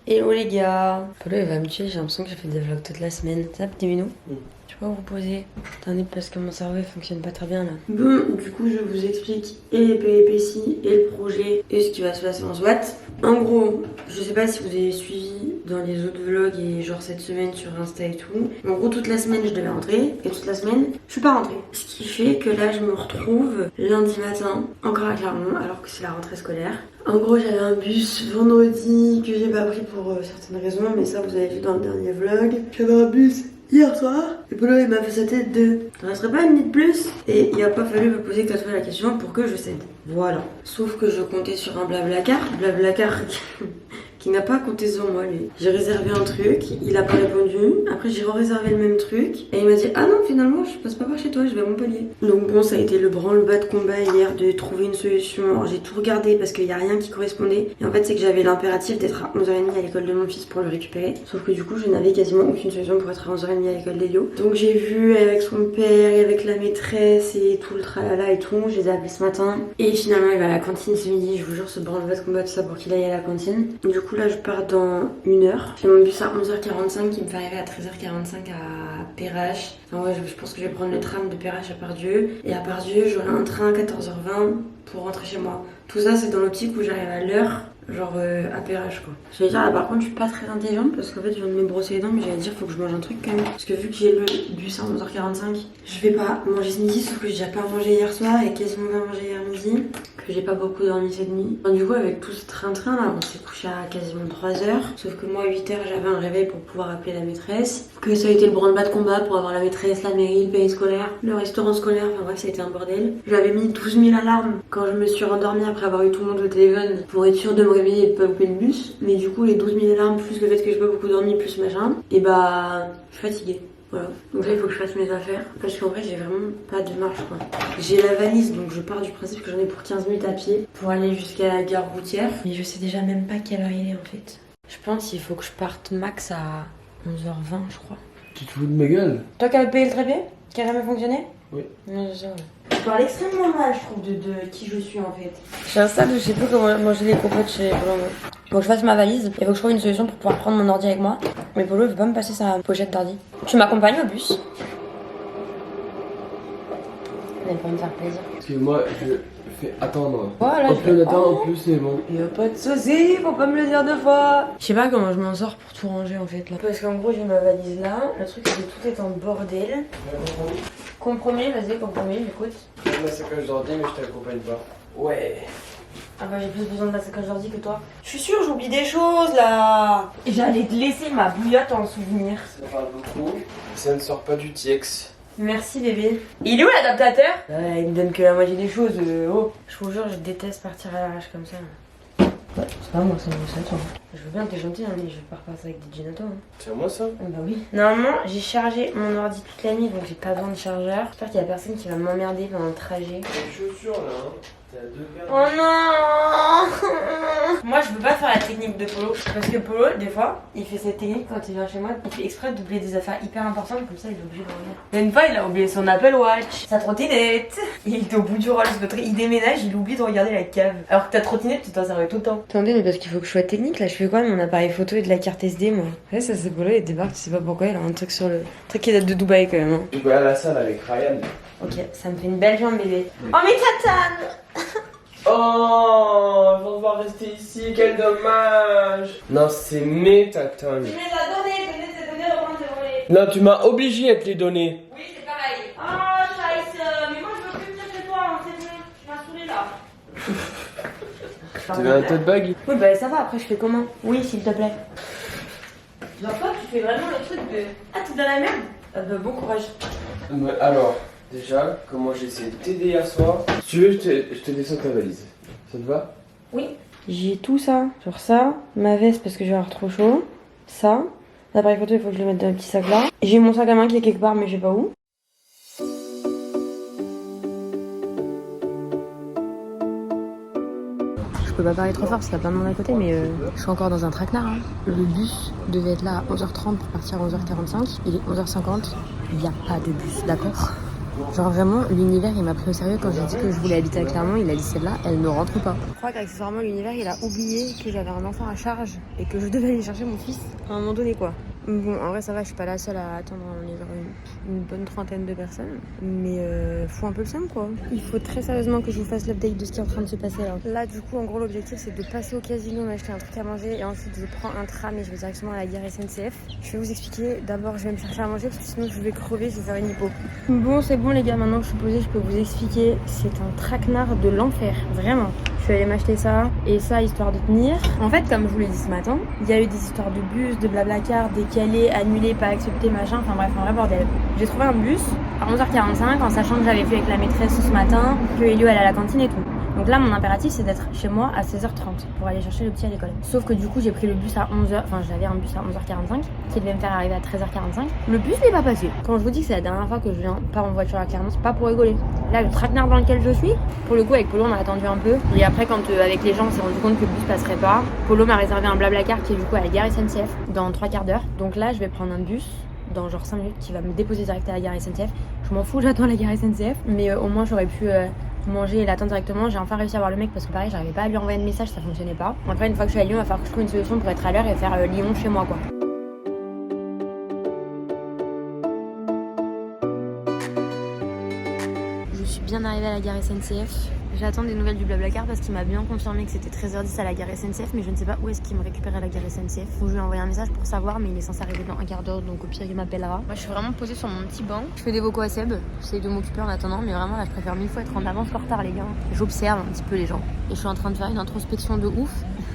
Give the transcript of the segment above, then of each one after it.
Hello les gars. Polo il va me tuer, j'ai l'impression que j'ai fait des vlogs toute la semaine. Ça petit minou. Je peux pas vous poser. Attendez parce que mon cerveau il fonctionne pas très bien là. Bon, du coup je vous explique et les péripéties et le projet et ce qui va se passer en SWAT. En gros, je sais pas si vous avez suivi dans les autres vlogs et genre cette semaine sur Insta et tout. Mais en gros toute la semaine je devais rentrer et toute la semaine je suis pas rentrée. Ce qui fait que là je me retrouve lundi matin encore à Clermont alors que c'est la rentrée scolaire. En gros, j'avais un bus vendredi que j'ai pas pris pour certaines raisons, mais ça vous avez vu dans le dernier vlog. J'avais un bus hier soir et Polo il m'a fait sa tête de t'en resterait pas une nuit de plus et il a pas fallu me poser 4 fois la question pour que je cède. Voilà. Sauf que je comptais sur un Blablacar qui n'a pas compté sur moi lui. J'ai réservé un truc, il a pas répondu. Après j'ai réservé le même truc et il m'a dit ah non finalement je passe pas par chez toi, je vais à Montpellier. Donc bon ça a été le branle-bas de combat hier de trouver une solution. Alors j'ai tout regardé parce qu'il y a rien qui correspondait. Et en fait c'est que j'avais l'impératif d'être à 11h30 à l'école de mon fils pour le récupérer. Sauf que du coup je n'avais quasiment aucune solution pour être à 11h30 à l'école d'Elio. Donc j'ai vu avec son père et avec la maîtresse et tout le tralala et tout. Je les ai appelés ce matin. Et finalement il va à la cantine ce midi. Je vous jure ce branle-bas de combat tout ça pour qu'il aille à la cantine. Du coup là je pars dans 1 heure. J'ai mon bus à 11h45 qui me fait arriver à 13h45 à Perrache. Enfin ouais je pense que je vais prendre le tram de Perrache à Pardieu. Et à Pardieu j'aurai un train à 14h20 pour rentrer chez moi. Tout ça c'est dans l'optique où j'arrive à l'heure. Genre à Perrache quoi. J'allais dire là par contre je suis pas très intelligente parce qu'en fait je viens de me brosser les dents mais j'allais dire faut que je mange un truc quand même. Parce que vu que j'ai le bus à 11h45 je vais pas manger ce midi sauf que j'ai déjà pas mangé hier soir et quasiment pas mangé hier midi. Que j'ai pas beaucoup dormi cette nuit. Enfin, du coup avec tout ce train-train là on s'est couché à quasiment 3h. Sauf que moi à 8h j'avais un réveil pour pouvoir appeler la maîtresse. Que ça a été le branle-bas de combat pour avoir la maîtresse, la mairie, le pays scolaire, le restaurant scolaire, enfin bref ça a été un bordel. J'avais mis 12 000 alarmes quand je me suis rendormie après avoir eu tout le monde au téléphone pour être sûre de me réveiller et de pas louper le bus. Mais du coup les 12 000 alarmes plus le fait que j'ai pas beaucoup dormi plus machin, et bah je suis fatiguée. Voilà. Donc là il faut que je fasse mes affaires parce qu'en vrai j'ai vraiment pas de marche quoi. J'ai la valise donc je pars du principe que j'en ai pour 15 minutes à pied pour aller jusqu'à la gare routière. Mais je sais déjà même pas quelle heure il est en fait. Je pense qu'il faut que je parte max à 11h20 je crois. Tu te fous de ma gueule? Toi qui avais payé le trépied? Qui a jamais fonctionné? Oui. Non, je sais, ouais. Je parle extrêmement mal, je trouve, de qui je suis en fait. J'ai un stade où je sais plus comment manger les compotes chez Polo. Faut que je fasse ma valise, il faut que je trouve une solution pour pouvoir prendre mon ordi avec moi. Mais Polo veut pas me passer sa pochette d'ordi. Tu m'accompagnes au bus? Elle va pas me faire plaisir. Excuse-moi, je fais attendre. Voilà, un peu d'attendre, en plus c'est bon. Y'a pas de soucis, faut pas me le dire 2 fois. Je sais pas comment je m'en sors pour tout ranger en fait là. Parce qu'en gros j'ai ma valise là. Le truc c'est que tout est en bordel. Compromis, vas-y, compromis, j'écoute. J'ai ma sacoche d'ordi mais je t'accompagne pas. Ouais. Ah bah j'ai plus besoin de la sacoche d'ordi que toi. Je suis sûre, j'oublie des choses là. J'allais te laisser ma bouillotte en souvenir. Ça parle beaucoup. Ça ne sort pas du TX. Merci bébé. Il est où l'adaptateur? Il me donne que la moitié des choses. Oh. Je vous jure, je déteste partir à l'arrache comme ça. Ouais, c'est pas moi, c'est toi. Je veux bien, t'es gentil, hein, mais je vais pas repartir avec des Ginato. Hein. C'est à moi ça? Bah oui. Normalement, j'ai chargé mon ordi toute la nuit, donc j'ai pas besoin de chargeur. J'espère qu'il y a personne qui va m'emmerder pendant le trajet. T'as les chaussures là, hein? T'as 2 paires. Oh non. Moi, je veux pas faire la technique de Polo. Parce que Polo, des fois, il fait cette technique quand il vient chez moi. Il fait exprès d'oublier des affaires hyper importantes, comme ça, il est obligé de revenir. Une fois, il a oublié son Apple Watch, sa trottinette. Il était au bout du rôle, il déménage, il oublie de regarder la cave. Alors que ta trottinette, tu t'en servais tout le temps. Attendez, mais parce qu'il faut que je sois technique, là, je fais quoi de mon appareil photo et de la carte SD, moi? Ouais, ça, c'est Polo, il débarque, tu sais pas pourquoi, il a un truc sur le. Un truc qui date de Dubaï quand même. Hein. Je vais à la salle avec Ryan. Ok, ça me fait une belle jambe, bébé. Oh, mais tatane. Oh, je vais devoir rester ici, quel dommage. Non, c'est mes tatanes. Tu me les as donnés, je les ai donnés, reprendre tes volets. Non, tu m'as obligé à te les donner. Oui, c'est pareil. Oh, scheiße, mais moi je veux plus venir chez toi, hein, c'est bon. Tu m'as saoulé là. Tu veux un tote bag? Oui, bah ça va, après je fais comment? Oui, s'il te plaît. Genre toi, tu fais vraiment le truc de. Ah, t'es dans la merde? Ah bah bon courage. Alors, déjà, comment j'ai essayé de t'aider hier soir? Si tu veux, je te descends ta valise. Ça te va? Oui. J'ai tout ça. Genre ça, ma veste parce que je vais avoir trop chaud. Ça. L'appareil photo, il faut que je le mette dans le petit sac là. J'ai mon sac à main qui est quelque part, mais je sais pas où. Je peux pas parler trop fort parce qu'il y a plein de monde à côté, mais je suis encore dans un traquenard. Hein. Le bus devait être là à 11h30 pour partir à 11h45. Il est 11h50. Il n'y a pas de bus, d'accord? Genre vraiment, l'univers il m'a pris au sérieux quand j'ai dit que je voulais habiter à Clermont. Il a dit celle-là, elle ne rentre pas. Je crois qu'accessoirement l'univers il a oublié que j'avais un enfant à charge et que je devais aller chercher mon fils à un moment donné quoi. Bon, en vrai ça va, je suis pas la seule à attendre, on est genre une bonne trentaine de personnes. Mais faut un peu le seum quoi. Il faut très sérieusement que je vous fasse l'update de ce qui est en train de se passer là. Là du coup en gros l'objectif c'est de passer au casino, m'acheter un truc à manger et ensuite je prends un tram et je vais directement à la gare SNCF. Je vais vous expliquer, d'abord je vais me chercher à manger parce que sinon je vais crever, je vais faire une hypo. Bon c'est bon les gars, maintenant que je suis posée je peux vous expliquer, c'est un traquenard de l'enfer, vraiment. Je suis allée m'acheter ça et ça histoire de tenir. En fait comme je vous l'ai dit ce matin, il y a eu des histoires de bus, de blablacar, décalés, annulés, pas acceptés, machin, enfin bref un vrai bordel. J'ai trouvé un bus à 11h45 en sachant que j'avais vu avec la maîtresse ce matin que Elio elle est à la cantine et tout. Donc là mon impératif c'est d'être chez moi à 16h30 pour aller chercher le petit à l'école. Sauf que du coup j'ai pris le bus à 11h, enfin j'avais un bus à 11h45 qui devait me faire arriver à 13h45. Le bus n'est pas passé. Quand je vous dis que c'est la dernière fois que je viens pas en voiture à Clermont, c'est pas pour rigoler. Là le traquenard dans lequel je suis, pour le coup avec Polo on a attendu un peu. Et après quand avec les gens on s'est rendu compte que le bus passerait pas, Polo m'a réservé un blablacar qui est du coup à la gare SNCF dans 3 quarts d'heure. Donc là je vais prendre un bus dans genre 5 minutes qui va me déposer direct à la gare SNCF. Je m'en fous, j'attends la gare SNCF. Mais au moins j'aurais pu manger et l'attendre directement. J'ai enfin réussi à voir le mec parce que pareil j'arrivais pas à lui envoyer de message, ça fonctionnait pas. Après une fois que je suis à Lyon, il va falloir que je trouve une solution pour être à l'heure et faire Lyon chez moi quoi. Je suis bien arrivée à la gare SNCF. J'attends des nouvelles du Blablacar parce qu'il m'a bien confirmé que c'était 13h10 à la gare SNCF, mais je ne sais pas où est-ce qu'il me récupère à la gare SNCF. Donc je lui ai envoyé un message pour savoir, mais il est censé arriver dans un quart d'heure, donc au pire il m'appellera. Moi je suis vraiment posée sur mon petit banc. Je fais des vocaux à Seb, j'essaie de m'occuper en attendant, mais vraiment là je préfère 1000 fois être en avance qu'en retard les gars. J'observe un petit peu les gens et je suis en train de faire une introspection de ouf.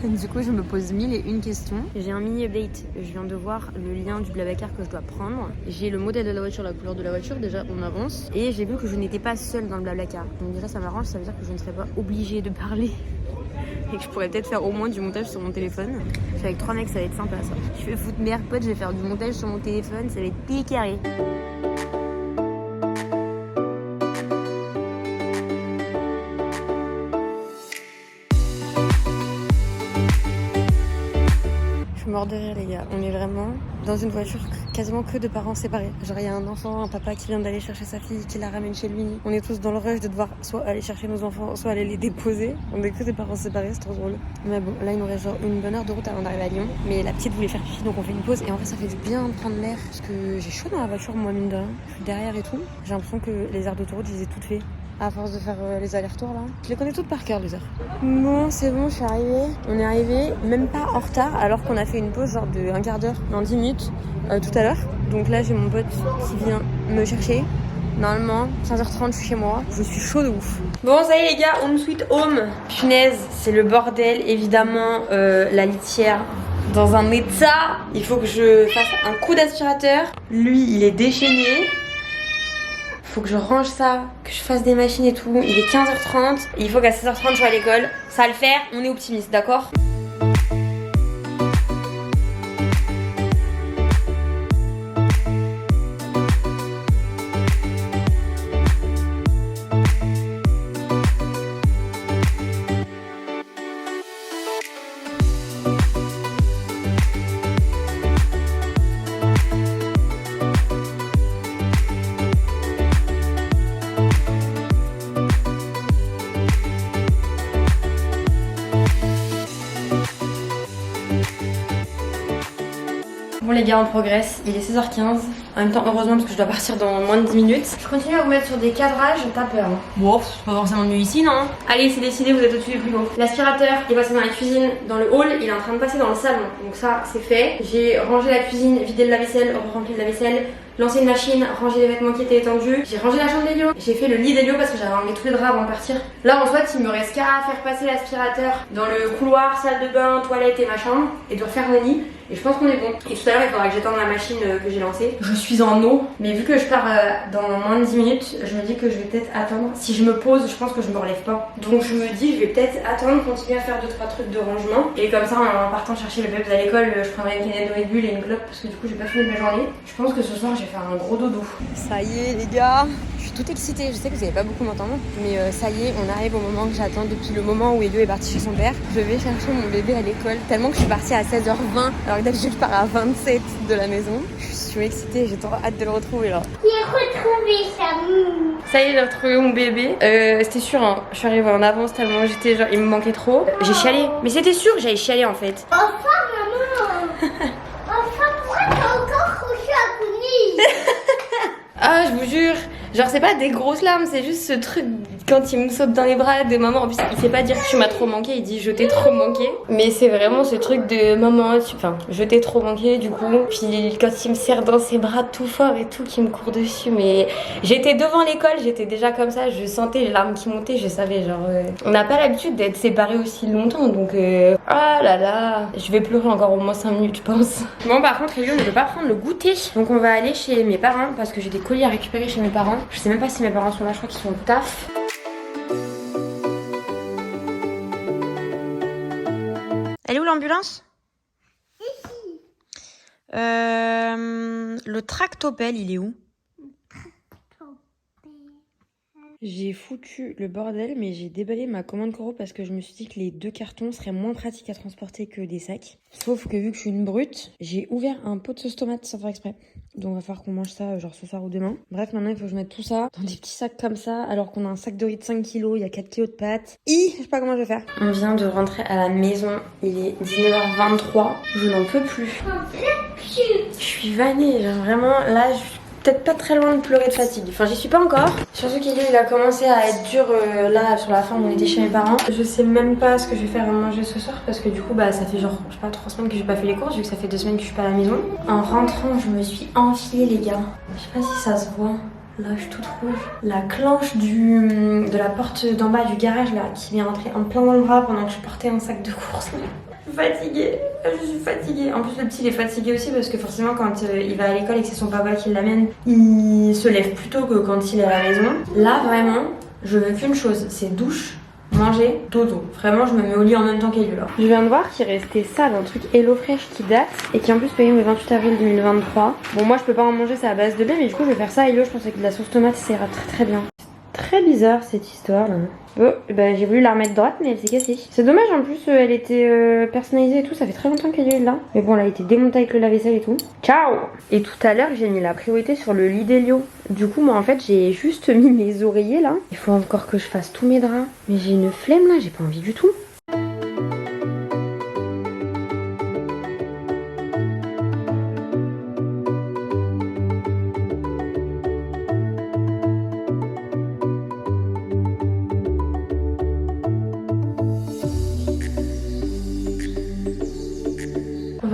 Du coup je me pose 1001 questions. J'ai un mini update, je viens de voir le lien du Blablacar que je dois prendre. J'ai le modèle de la voiture, la couleur de la voiture, déjà on avance. Et j'ai vu que je n'étais pas seule dans le Blablacar. Donc déjà ça m'arrange, ça veut dire que je ne serai pas obligée de parler et que je pourrais peut-être faire au moins du montage sur mon téléphone. Je suis avec 3 mecs, ça va être sympa ça. Je vais foutre mes AirPods, je vais faire du montage sur mon téléphone, ça va être pied carré. Je suis mort de rire les gars, on est vraiment dans une voiture quasiment que de parents séparés. Genre il y a un enfant, un papa qui vient d'aller chercher sa fille, qui la ramène chez lui. On est tous dans le rush de devoir soit aller chercher nos enfants, soit aller les déposer. On est que des parents séparés, c'est trop drôle. Mais bon, là il nous reste genre une bonne heure de route avant d'arriver à Lyon. Mais la petite voulait faire pipi donc on fait une pause. Et en fait ça fait du bien de prendre l'air parce que j'ai chaud dans la voiture moi mine de rien. Je suis derrière et tout. J'ai l'impression que les aires d'autoroute je les ai toutes fait. À force de faire les allers-retours là. Je les connais toutes par cœur les heures. Bon c'est bon, je suis arrivée. On est arrivé même pas en retard alors qu'on a fait une pause genre de un quart d'heure, dans 10 minutes tout à l'heure. Donc là j'ai mon pote qui vient me chercher. Normalement 15h30 je suis chez moi. Je suis chaud de ouf. Bon ça y est les gars, home sweet home. Punaise, c'est le bordel évidemment. La litière dans un état. Il faut que je fasse un coup d'aspirateur. Lui il est déchaîné. Faut que je range ça, que je fasse des machines et tout. Il est 15h30 et il faut qu'à 16h30 je sois à l'école. Ça va le faire, on est optimiste, d'accord ? Bon les gars on progresse, il est 16h15. En même temps heureusement parce que je dois partir dans moins de 10 minutes. Je continue à vous mettre sur des cadrages, t'as peur hein. Bon, c'est pas forcément mieux ici non. Allez c'est décidé, vous êtes au-dessus du frigo. L'aspirateur est passé dans la cuisine, dans le hall, il est en train de passer dans le salon. Donc ça c'est fait. J'ai rangé la cuisine, vidé de la vaisselle, rempli de la vaisselle, lancé une machine, rangé les vêtements qui étaient étendus. J'ai rangé la chambre d'Elio, j'ai fait le lit d'Elio parce que j'avais enlevé tous les draps avant de partir. Là en soit il me reste qu'à faire passer l'aspirateur dans le couloir, salle de bain, toilette et ma chambre et de refaire mon lit. Et je pense qu'on est bon. Et tout à l'heure il faudra que j'étende la machine que j'ai lancée. Je suis en eau, mais vu que je pars dans moins de 10 minutes, je me dis que je vais peut-être attendre. Si je me pose, je pense que je me relève pas. Donc je me dis je vais peut-être attendre, continuer à faire 2-3 trucs de rangement. Et comme ça en partant chercher le bébé à l'école, je prendrai une canette de Red Bull et une clope parce que du coup j'ai pas fini de ma journée. Je pense que ce soir je vais faire un gros dodo. Ça y est les gars, je suis toute excitée. Je sais que vous allez pas beaucoup m'entendre, mais ça y est, on arrive au moment que j'attends depuis le moment où Elio est parti chez son père. Je vais chercher mon bébé à l'école tellement que je suis partie à 16h20 alors que d'habitude je pars à 27 de la maison. Je suis excitée, j'ai trop hâte de le retrouver là. J'ai retrouvé ça. Ça y est, j'ai retrouvé mon bébé. C'était sûr, hein. Je suis arrivée en avance tellement j'étais genre, il me manquait trop. J'ai chialé. Mais c'était sûr que j'allais chialer en fait. Enfin, maman. Enfin, pourquoi t'as encore couché à Cougny? Ah, je vous jure. Genre, c'est pas des grosses larmes, c'est juste ce truc quand il me saute dans les bras de maman. En plus, il sait pas dire que tu m'as trop manqué, il dit je t'ai trop manqué. Mais c'est vraiment ce truc de maman, enfin, je t'ai trop manqué du coup. Puis quand il me serre dans ses bras tout fort et tout, qui me court dessus. Mais j'étais devant l'école, j'étais déjà comme ça, je sentais les larmes qui montaient, je savais genre. On n'a pas l'habitude d'être séparés aussi longtemps, donc ah là là, je vais pleurer encore au moins 5 minutes, je pense. Bon, par contre, Elio ne veut pas prendre le goûter, donc on va aller chez mes parents parce que j'ai des colis à récupérer chez mes parents. Je sais même pas si mes parents sont là, je crois qu'ils sont au taf. Elle est où l'ambulance? Ici. Le tractopelle, il est où? J'ai foutu le bordel, mais j'ai déballé ma commande Coro parce que je me suis dit que les 2 cartons seraient moins pratiques à transporter que des sacs. Sauf que vu que je suis une brute, j'ai ouvert un pot de sauce tomate sans faire exprès. Donc il va falloir qu'on mange ça genre ce soir ou demain. Bref, maintenant il faut que je mette tout ça dans des petits sacs comme ça, alors qu'on a un sac de riz de 5 kilos, il y a 4 kilos de pâtes. Je sais pas comment je vais faire. On vient de rentrer à la maison, il est 19h23, je n'en peux plus. Je suis vannée, genre vraiment, là je suis peut-être pas très loin de pleurer de fatigue. Enfin, j'y suis pas encore. Surtout qu'Elio, il a commencé à être dur là, sur la fin où on était chez mes parents. Je sais même pas ce que je vais faire à manger ce soir parce que du coup, bah, ça fait genre, je sais pas, 3 semaines que j'ai pas fait les courses vu que ça fait 2 semaines que je suis pas à la maison. En rentrant, je me suis enfilée, les gars. Je sais pas si ça se voit. Là, je suis toute rouge. La clenche de la porte d'en bas du garage là, qui vient rentrer en plein dans le bras pendant que je portais un sac de courses. Fatiguée, je suis fatiguée. En plus le petit il est fatigué aussi parce que forcément quand il va à l'école et que c'est son papa qui l'amène, il se lève plus tôt que quand il est à la maison. Là vraiment, je veux qu'une chose, c'est douche, manger, dodo. Vraiment je me mets au lit en même temps qu'Elio là. Je viens de voir qu'il restait ça d'un truc HelloFresh qui date et qui en plus payé le 28 avril 2023. Bon moi je peux pas en manger, c'est à base de lait mais du coup je vais faire ça à Elio, je pense que de la sauce tomate ça ira très très bien. Très bizarre cette histoire là. Bon, bah, j'ai voulu la remettre droite mais elle s'est cassée. C'est dommage en plus, elle était personnalisée et tout, ça fait très longtemps qu'elle est là. Mais bon, elle a été démontée avec le lave-vaisselle et tout. Ciao! Et tout à l'heure, j'ai mis la priorité sur le lit d'Elio. Du coup, moi en fait, j'ai juste mis mes oreillers là. Il faut encore que je fasse tous mes draps. Mais j'ai une flemme là, j'ai pas envie du tout.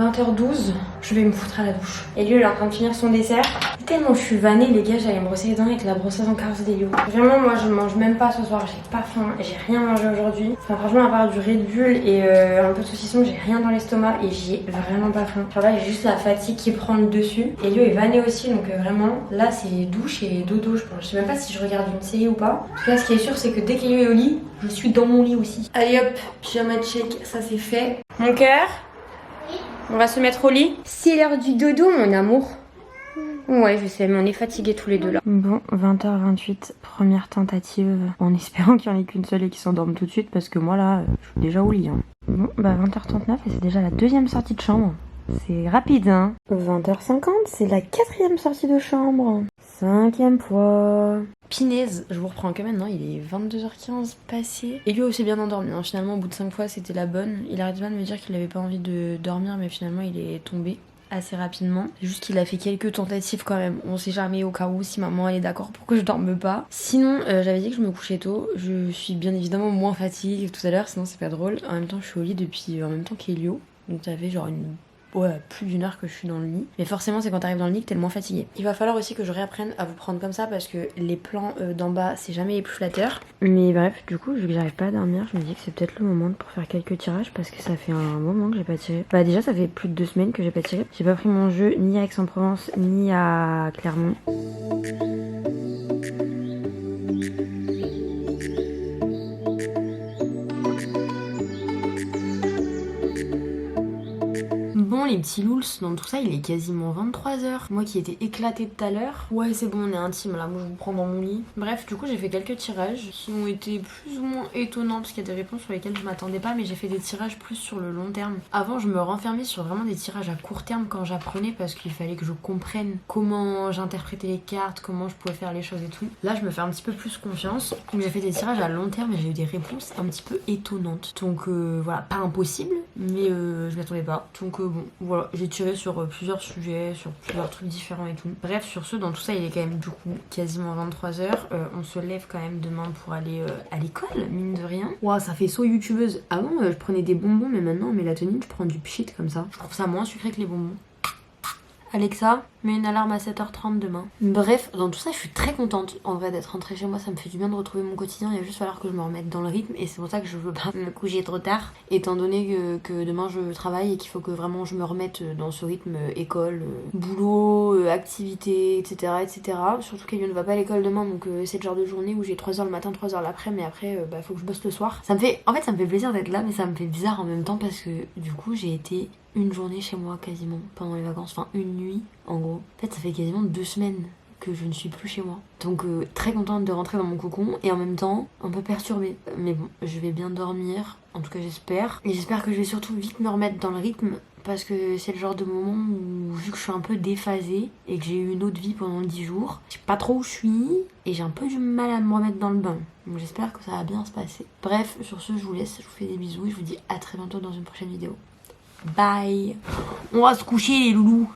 « 20h12, je vais me foutre à la douche. Elio il est en train de finir son dessert. Tellement je suis vannée les gars, j'allais me brosser les dents avec la brosseuse en carse d'Elio. Vraiment moi je mange même pas ce soir, j'ai pas faim, j'ai rien mangé aujourd'hui. Enfin franchement à part du Red Bull et un peu de saucisson, j'ai rien dans l'estomac et j'ai vraiment pas faim. Genre là j'ai juste la fatigue qui prend le dessus. Elio est vanné aussi donc vraiment là c'est douche et dodo je pense. Je sais même pas si je regarde une série ou pas. En tout cas ce qui est sûr c'est que dès qu'Elio est au lit, je suis dans mon lit aussi. Allez hop, pyjama check, ça c'est fait. Mon cœur. On va se mettre au lit. C'est l'heure du dodo, mon amour. Ouais, je sais, mais on est fatigués tous les deux là. Bon, 20h28, première tentative. En espérant qu'il n'y en ait qu'une seule et qu'ils s'endorment tout de suite parce que moi là, je suis déjà au lit. Hein. Bon, bah 20h39 et c'est déjà la 2e sortie de chambre. C'est rapide, hein. 20h50, c'est la 4e sortie de chambre. 5e fois. Pinaise, je vous reprends que maintenant, il est 22h15 passé. Et lui aussi bien endormi, hein. Finalement au bout de 5 fois c'était la bonne. Il arrête pas de me dire qu'il avait pas envie de dormir mais finalement il est tombé assez rapidement. C'est juste qu'il a fait quelques tentatives quand même. On sait jamais au cas où si maman elle est d'accord pour que je dorme pas. Sinon j'avais dit que je me couchais tôt. Je suis bien évidemment moins fatiguée que tout à l'heure sinon c'est pas drôle. En même temps je suis au lit depuis en même temps qu'Elio. Donc ça fait genre plus d'1 heure que je suis dans le lit. Mais forcément c'est quand t'arrives dans le lit que t'es le moins fatigué. Il va falloir aussi que je réapprenne à vous prendre comme ça parce que les plans d'en bas c'est jamais les plus flatteurs. Mais bref, du coup vu que j'arrive pas à dormir, je me dis que c'est peut-être le moment pour faire quelques tirages parce que ça fait un moment que j'ai pas tiré. Bah déjà ça fait plus de 2 semaines que j'ai pas tiré. J'ai pas pris mon jeu ni à Aix-en-Provence ni à Clermont. Bon les petits louls, dans tout ça, il est quasiment 23h. Moi qui étais éclatée tout à l'heure. Ouais, c'est bon, on est intime là. Moi, je vous prends dans mon lit. Bref, du coup, j'ai fait quelques tirages qui ont été plus ou moins étonnants parce qu'il y a des réponses sur lesquelles je m'attendais pas, mais j'ai fait des tirages plus sur le long terme. Avant, je me renfermais sur vraiment des tirages à court terme quand j'apprenais parce qu'il fallait que je comprenne comment j'interprétais les cartes, comment je pouvais faire les choses et tout. Là, je me fais un petit peu plus confiance. Donc, j'ai fait des tirages à long terme et j'ai eu des réponses un petit peu étonnantes. Donc, voilà, pas impossible, mais je m'y attendais pas. Donc, bon, voilà, j'ai tiré sur plusieurs sujets, sur plusieurs trucs différents et tout. Bref, sur ce, dans tout ça, il est quand même du coup quasiment 23h. On se lève quand même demain pour aller à l'école, mine de rien. Waouh, ça fait saut youtubeuse. Avant, je prenais des bonbons, mais maintenant, en mélatonine, je prends du pchit comme ça. Je trouve ça moins sucré que les bonbons. Alexa, mets une alarme à 7h30 demain. Bref, dans tout ça, je suis très contente en vrai d'être rentrée chez moi. Ça me fait du bien de retrouver mon quotidien. Il va juste falloir que je me remette dans le rythme et c'est pour ça que je veux pas me coucher trop tard. Étant donné que demain je travaille et qu'il faut que vraiment je me remette dans ce rythme école, boulot, activité, etc., etc. Surtout qu'Elion ne va pas à l'école demain, donc c'est le genre de journée où j'ai 3h le matin, 3h l'après, mais après, faut que je bosse le soir. En fait, ça me fait plaisir d'être là, mais ça me fait bizarre en même temps parce que du coup, j'ai été une journée chez moi quasiment pendant les vacances, enfin une nuit en gros. En fait ça fait quasiment 2 semaines que je ne suis plus chez moi. Donc très contente de rentrer dans mon cocon et en même temps un peu perturbée. Mais bon, je vais bien dormir, en tout cas j'espère. Et j'espère que je vais surtout vite me remettre dans le rythme parce que c'est le genre de moment où vu que je suis un peu déphasée et que j'ai eu une autre vie pendant 10 jours, je sais pas trop où je suis et j'ai un peu du mal à me remettre dans le bain. Donc j'espère que ça va bien se passer. Bref, sur ce je vous laisse, je vous fais des bisous et je vous dis à très bientôt dans une prochaine vidéo. Bye. On va se coucher les loulous.